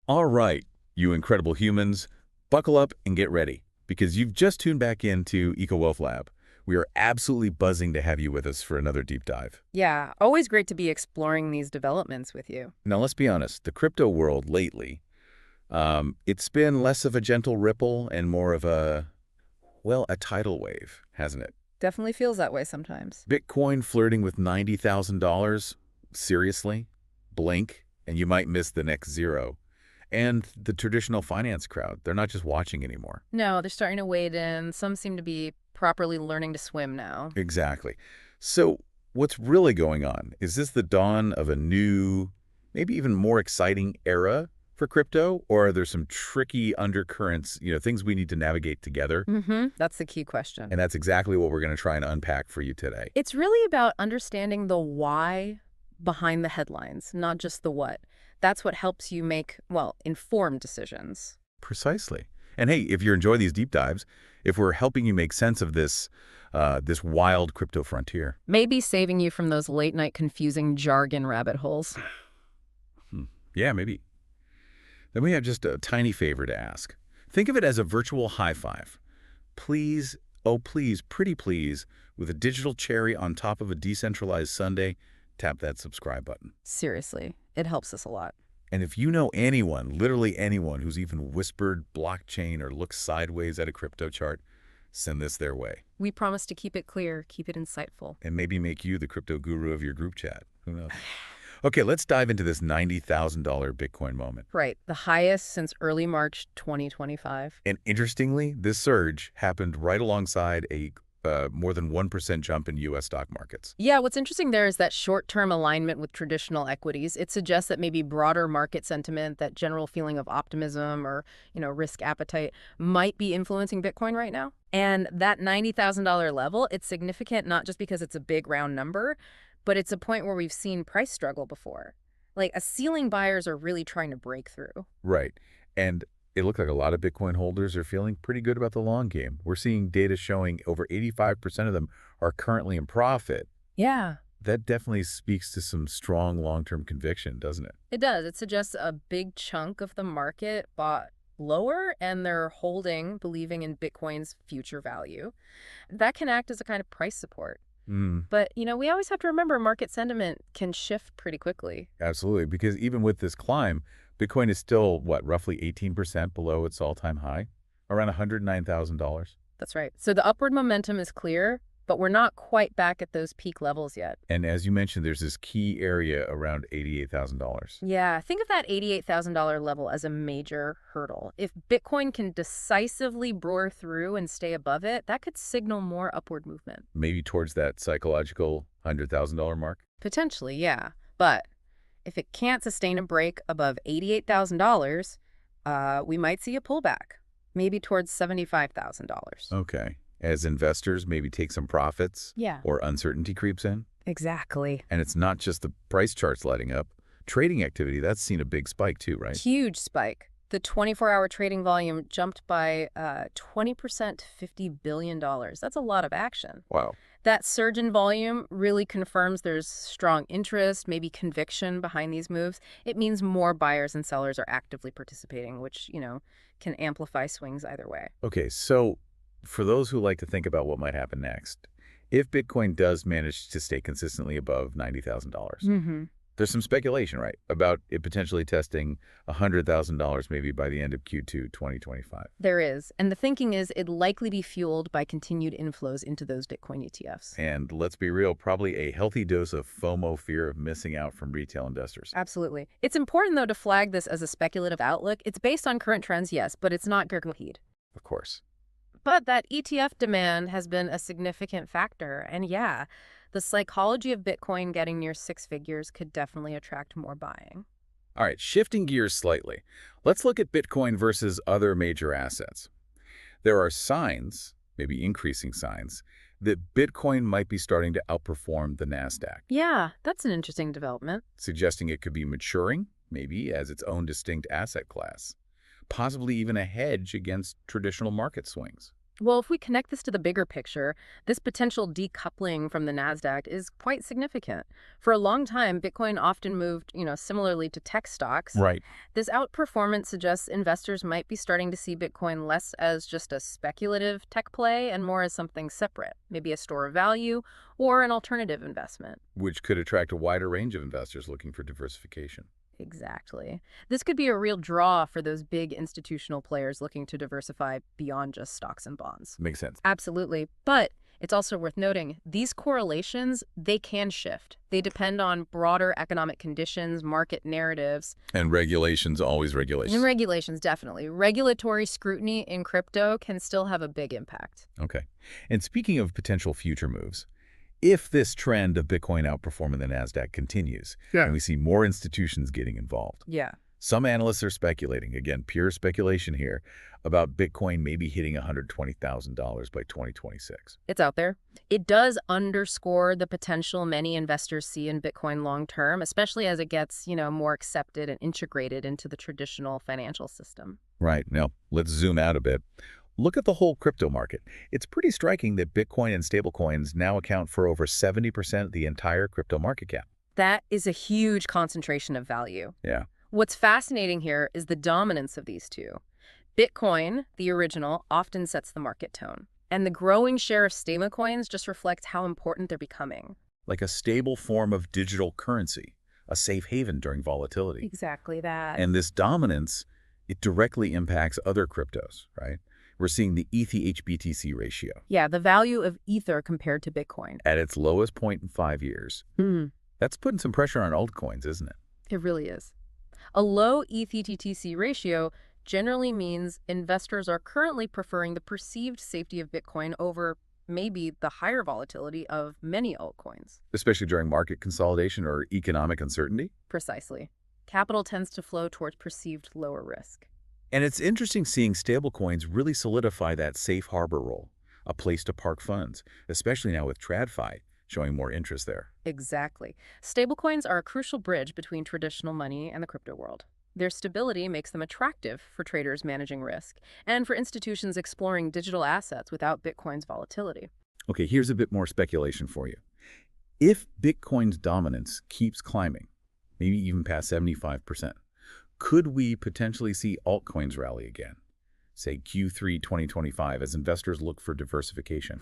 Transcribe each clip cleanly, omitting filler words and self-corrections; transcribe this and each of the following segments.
All right, you incredible humans, buckle up and get ready, because you've just tuned back into EcoWealth Lab. We are absolutely buzzing to have you with us for another deep dive. Yeah, always great to be exploring these developments with you. Now, let's be honest, the crypto world lately, it's been less of a gentle ripple and more of a tidal wave, hasn't it? Definitely feels that way sometimes. Bitcoin flirting with $90,000? Seriously? Blink, and you might miss the next zero. And the traditional finance crowd, they're not just watching anymore. No, they're starting to wade in. Some seem to be properly learning to swim now. Exactly. So what's really going on? Is this the dawn of a new, maybe even more exciting era for crypto? Or are there some tricky undercurrents, things we need to navigate together? That's the key question. And that's exactly what we're going to try and unpack for you today. It's really about understanding the why behind the headlines, not just the what. That's what helps you make, well, informed decisions. Precisely. And hey, if you enjoy these deep dives, if we're helping you make sense of this wild crypto frontier. Maybe saving you from those late-night confusing jargon rabbit holes. Yeah, maybe. Then we have just a tiny favor to ask. Think of it as a virtual high five. Please, oh please, pretty please, with a digital cherry on top of a decentralized sundae, tap that subscribe button. Seriously, it helps us a lot. And if you know anyone, literally anyone, who's even whispered blockchain or looked sideways at a crypto chart, send this their way. We promise to keep it clear, keep it insightful. And maybe make you the crypto guru of your group chat. Who knows? Okay, let's dive into this $90,000 Bitcoin moment. Right, the highest since early March 2025. And interestingly, this surge happened right alongside a more than 1% jump in U.S. stock markets. Yeah, what's interesting there is that short-term alignment with traditional equities. It suggests that maybe broader market sentiment, that general feeling of optimism or, risk appetite might be influencing Bitcoin right now. And that $90,000 level, it's significant not just because it's a big round number, but it's a point where we've seen price struggle before. Like a ceiling buyers are really trying to break through. Right. And it looks like a lot of Bitcoin holders are feeling pretty good about the long game. We're seeing data showing over 85% of them are currently in profit. Yeah. That definitely speaks to some strong long-term conviction, doesn't it? It does. It suggests a big chunk of the market bought lower and they're holding, believing in Bitcoin's future value. That can act as a kind of price support. But, we always have to remember market sentiment can shift pretty quickly. Absolutely, because even with this climb, Bitcoin is still, roughly 18% below its all-time high, around $109,000. That's right. So the upward momentum is clear, but we're not quite back at those peak levels yet. And as you mentioned, there's this key area around $88,000. Yeah, think of that $88,000 level as a major hurdle. If Bitcoin can decisively bore through and stay above it, that could signal more upward movement. Maybe towards that psychological $100,000 mark? Potentially, yeah. But if it can't sustain a break above $88,000, we might see a pullback, maybe towards $75,000. Okay. As investors maybe take some profits? Yeah. Or uncertainty creeps in? Exactly. And it's not just the price charts lighting up. Trading activity, that's seen a big spike too, right? Huge spike. The 24-hour trading volume jumped by 20% to $50 billion. That's a lot of action. Wow. That surge in volume really confirms there's strong interest, maybe conviction behind these moves. It means more buyers and sellers are actively participating, which, can amplify swings either way. Okay, so for those who like to think about what might happen next, if Bitcoin does manage to stay consistently above $90,000, there's some speculation, right, about it potentially testing $100,000 maybe by the end of Q2 2025. There is. And the thinking is it'd likely be fueled by continued inflows into those Bitcoin ETFs. And let's be real, probably a healthy dose of FOMO, fear of missing out from retail investors. Absolutely. It's important, though, to flag this as a speculative outlook. It's based on current trends, yes, but it's not guaranteed. Of course. But that ETF demand has been a significant factor. And yeah, the psychology of Bitcoin getting near six figures could definitely attract more buying. All right, shifting gears slightly, let's look at Bitcoin versus other major assets. There are signs, maybe increasing signs, that Bitcoin might be starting to outperform the Nasdaq. Yeah, that's an interesting development. Suggesting it could be maturing, maybe as its own distinct asset class. Possibly even a hedge against traditional market swings. Well, if we connect this to the bigger picture, this potential decoupling from the Nasdaq is quite significant. For a long time, Bitcoin often moved, similarly to tech stocks. Right. This outperformance suggests investors might be starting to see Bitcoin less as just a speculative tech play and more as something separate, maybe a store of value or an alternative investment. Which could attract a wider range of investors looking for diversification. Exactly. This could be a real draw for those big institutional players looking to diversify beyond just stocks and bonds. Makes sense. Absolutely. But it's also worth noting these correlations, they can shift. They depend on broader economic conditions, market narratives, And regulations, always and regulations. regulations, definitely. Regulatory scrutiny in crypto can still have a big impact. Okay. And speaking of potential future moves, if this trend of Bitcoin outperforming the Nasdaq continues, and we see more institutions getting involved, Yeah. some analysts are speculating, again, pure speculation here, about Bitcoin maybe hitting $120,000 by 2026. It's out there. It does underscore the potential many investors see in Bitcoin long term, especially as it gets, more accepted and integrated into the traditional financial system. Right. Now, let's zoom out a bit. Look at the whole crypto market. It's pretty striking that Bitcoin and stablecoins now account for over 70% of the entire crypto market cap. That is a huge concentration of value. Yeah. What's fascinating here is the dominance of these two. Bitcoin, the original, often sets the market tone. And the growing share of stablecoins just reflects how important they're becoming. Like a stable form of digital currency, a safe haven during volatility. Exactly that. And this dominance, it directly impacts other cryptos, right? We're seeing the ETH-BTC ratio Yeah, the value of Ether compared to Bitcoin. at its lowest point in 5 years. Mm, That's putting some pressure on altcoins, isn't it? it really is. A low ETH-TTC ratio generally means investors are currently preferring the perceived safety of Bitcoin over maybe the higher volatility of many altcoins. Especially during market consolidation or economic uncertainty. Precisely. Capital tends to flow towards perceived lower risk. And it's interesting seeing stablecoins really solidify that safe harbor role, a place to park funds, especially now with TradFi showing more interest there. Exactly. Stablecoins are a crucial bridge between traditional money and the crypto world. Their stability makes them attractive for traders managing risk and for institutions exploring digital assets without Bitcoin's volatility. Okay, here's a bit more speculation for you. If Bitcoin's dominance keeps climbing, maybe even past 75%, could we potentially see altcoins rally again? Say Q3 2025 as investors look for diversification.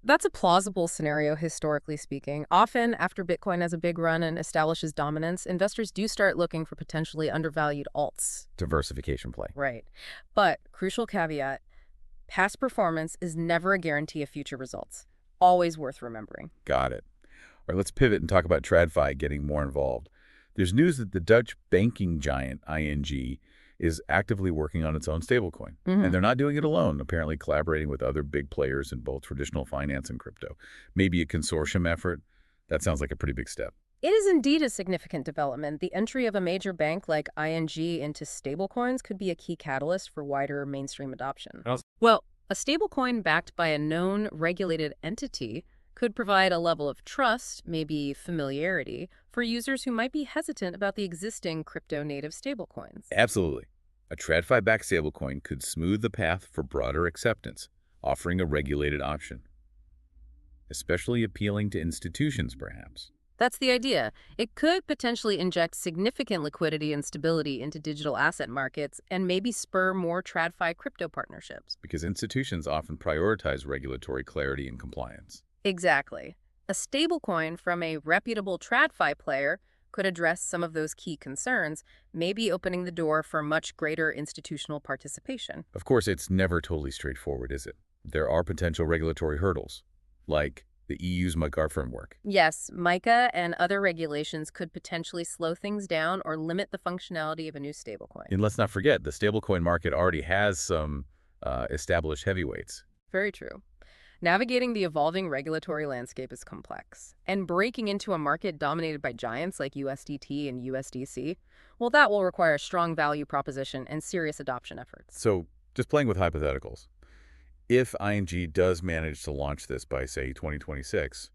That's a plausible scenario, historically speaking. Often, after Bitcoin has a big run and establishes dominance, investors do start looking for potentially undervalued alts. Diversification play. Right. But, crucial caveat, past performance is never a guarantee of future results. Always worth remembering. Got it. All right, let's pivot and talk about TradFi getting more involved. There's news that the Dutch banking giant ING is actively working on its own stablecoin. And they're not doing it alone, apparently collaborating with other big players in both traditional finance and crypto. Maybe a consortium effort. That sounds like a pretty big step. It is indeed a significant development. The entry of a major bank like ING into stablecoins could be a key catalyst for wider mainstream adoption. Well, a stablecoin backed by a known regulated entity could provide a level of trust, maybe familiarity, for users who might be hesitant about the existing crypto-native stablecoins. Absolutely. A TradFi-backed stablecoin could smooth the path for broader acceptance, offering a regulated option. Especially appealing to institutions, perhaps. That's the idea. It could potentially inject significant liquidity and stability into digital asset markets and maybe spur more TradFi crypto partnerships. Because institutions often prioritize regulatory clarity and compliance. Exactly. A stablecoin from a reputable TradFi player could address some of those key concerns, maybe opening the door for much greater institutional participation. Of course, it's never totally straightforward, is it? There are potential regulatory hurdles, like the EU's MiCA framework. Yes, MiCA and other regulations could potentially slow things down or limit the functionality of a new stablecoin. And let's not forget, the stablecoin market already has some established heavyweights. Very true. Navigating the evolving regulatory landscape is complex, and breaking into a market dominated by giants like USDT and USDC, well, that will require a strong value proposition and serious adoption efforts. So, just playing with hypotheticals, if ING does manage to launch this by, say, 2026,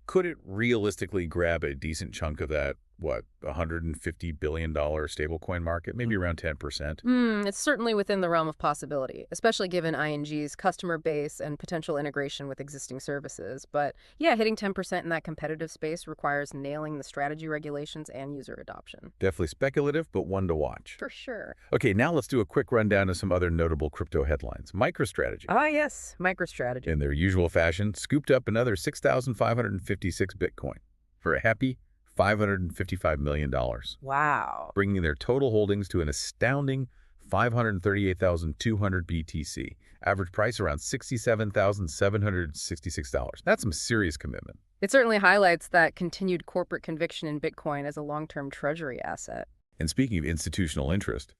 could it realistically grab a decent chunk of that what, $150 billion stablecoin market, maybe around 10%. It's certainly within the realm of possibility, especially given ING's customer base and potential integration with existing services. But yeah, hitting 10% in that competitive space requires nailing the strategy regulations and user adoption. Definitely speculative, but one to watch. For sure. Okay, now let's do a quick rundown of some other notable crypto headlines. MicroStrategy, Ah, yes, MicroStrategy. in their usual fashion, scooped up another 6,556 Bitcoin for a happy $555 million, Wow. bringing their total holdings to an astounding 538,200 BTC. Average price around $67,766. That's some serious commitment. It certainly highlights that continued corporate conviction in Bitcoin as a long-term treasury asset. And speaking of institutional interest,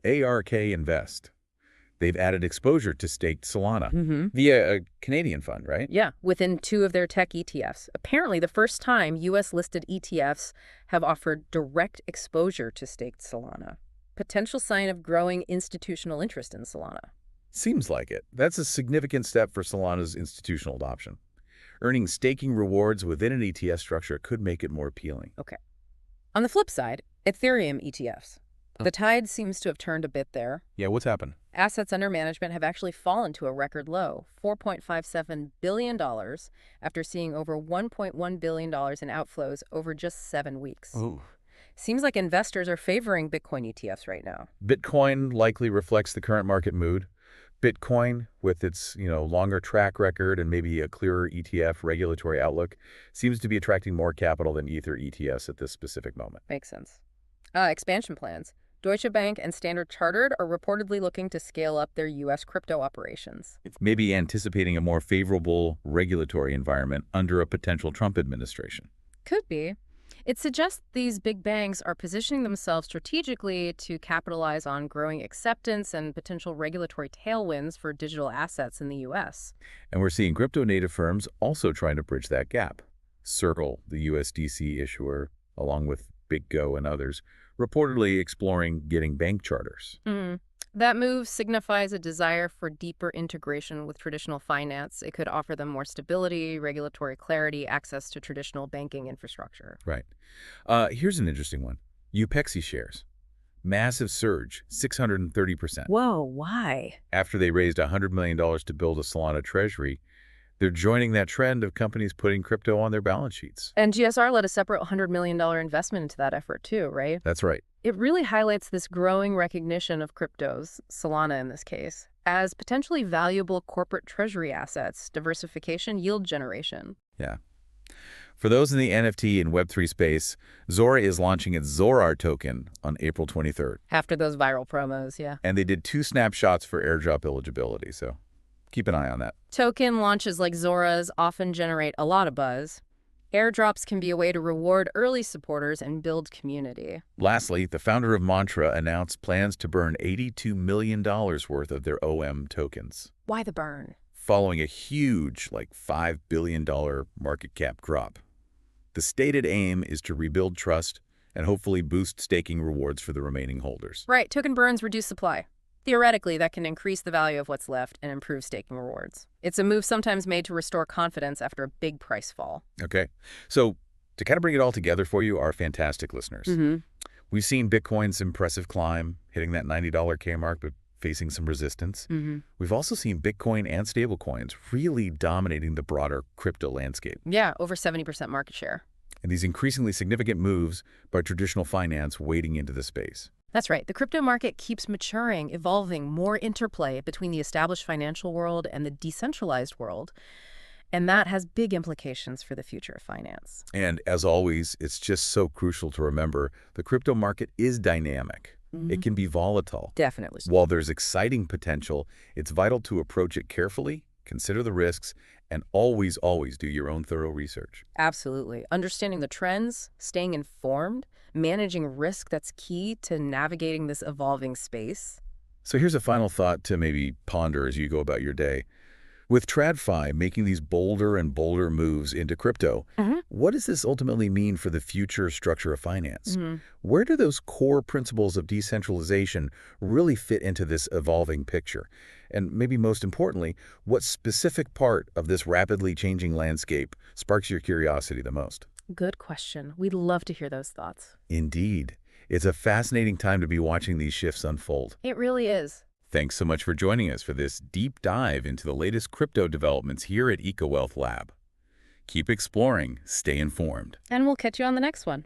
ARK Invest. They've added exposure to staked Solana via a Canadian fund, right? Yeah, within 2 of their tech ETFs. Apparently, the first time U.S.-listed ETFs have offered direct exposure to staked Solana. Potential sign of growing institutional interest in Solana. Seems like it. That's a significant step for Solana's institutional adoption. Earning staking rewards within an ETF structure could make it more appealing. Okay. On the flip side, Ethereum ETFs. The tide seems to have turned a bit there. Yeah, what's happened? Assets under management have actually fallen to a record low, $4.57 billion, after seeing over $1.1 billion in outflows over just 7 weeks. Ooh. Seems like investors are favoring Bitcoin ETFs right now. Bitcoin likely reflects the current market mood. Bitcoin, with its longer track record and maybe a clearer ETF regulatory outlook, seems to be attracting more capital than Ether ETFs at this specific moment. Makes sense. Expansion plans. Deutsche Bank and Standard Chartered are reportedly looking to scale up their U.S. crypto operations. Maybe anticipating a more favorable regulatory environment under a potential Trump administration. Could be. It suggests these big banks are positioning themselves strategically to capitalize on growing acceptance and potential regulatory tailwinds for digital assets in the U.S. And we're seeing crypto-native firms also trying to bridge that gap. Circle, the USDC issuer, along with BitGo and others, reportedly exploring getting bank charters. That move signifies a desire for deeper integration with traditional finance. It could offer them more stability, regulatory clarity, access to traditional banking infrastructure. Right. Here's an interesting one. Upexi shares. Massive surge, 630%. Whoa, why? After they raised $100 million to build a Solana treasury, they're joining that trend of companies putting crypto on their balance sheets. And GSR led a separate $100 million investment into that effort too, right? That's right. It really highlights this growing recognition of cryptos, Solana in this case, as potentially valuable corporate treasury assets, diversification, yield generation. Yeah. For those in the NFT and Web3 space, Zora is launching its Zorar token on April 23rd. After those viral promos, yeah. And they did 2 snapshots for airdrop eligibility, so keep an eye on that. Token launches like Zora's often generate a lot of buzz. Airdrops can be a way to reward early supporters and build community. Lastly, the founder of Mantra announced plans to burn $82 million worth of their OM tokens, Why the burn? following a huge, $5 billion market cap drop. The stated aim is to rebuild trust and hopefully boost staking rewards for the remaining holders. Right, token burns reduce supply. Theoretically, that can increase the value of what's left and improve staking rewards. It's a move sometimes made to restore confidence after a big price fall. Okay, so to kind of bring it all together for you, our fantastic listeners, we've seen Bitcoin's impressive climb, hitting that $90 K mark, but facing some resistance. We've also seen Bitcoin and stablecoins really dominating the broader crypto landscape. Yeah, over 70% market share. And these increasingly significant moves by traditional finance wading into the space. That's right. The crypto market keeps maturing, evolving, more interplay between the established financial world and the decentralized world. And that has big implications for the future of finance. And as always, it's just so crucial to remember the crypto market is dynamic. It can be volatile. Definitely. While there's exciting potential, it's vital to approach it carefully, consider the risks, and always do your own thorough research. Absolutely. Understanding the trends, staying informed, managing risk, that's key to navigating this evolving space. So here's a final thought to maybe ponder as you go about your day. With TradFi making these bolder and bolder moves into crypto, what does this ultimately mean for the future structure of finance? Where do those core principles of decentralization really fit into this evolving picture? And maybe most importantly, what specific part of this rapidly changing landscape sparks your curiosity the most? Good question. We'd love to hear those thoughts. Indeed. It's a fascinating time to be watching these shifts unfold. It really is. Thanks so much for joining us for this deep dive into the latest crypto developments here at EcoWealth Lab. Keep exploring, stay informed. And we'll catch you on the next one.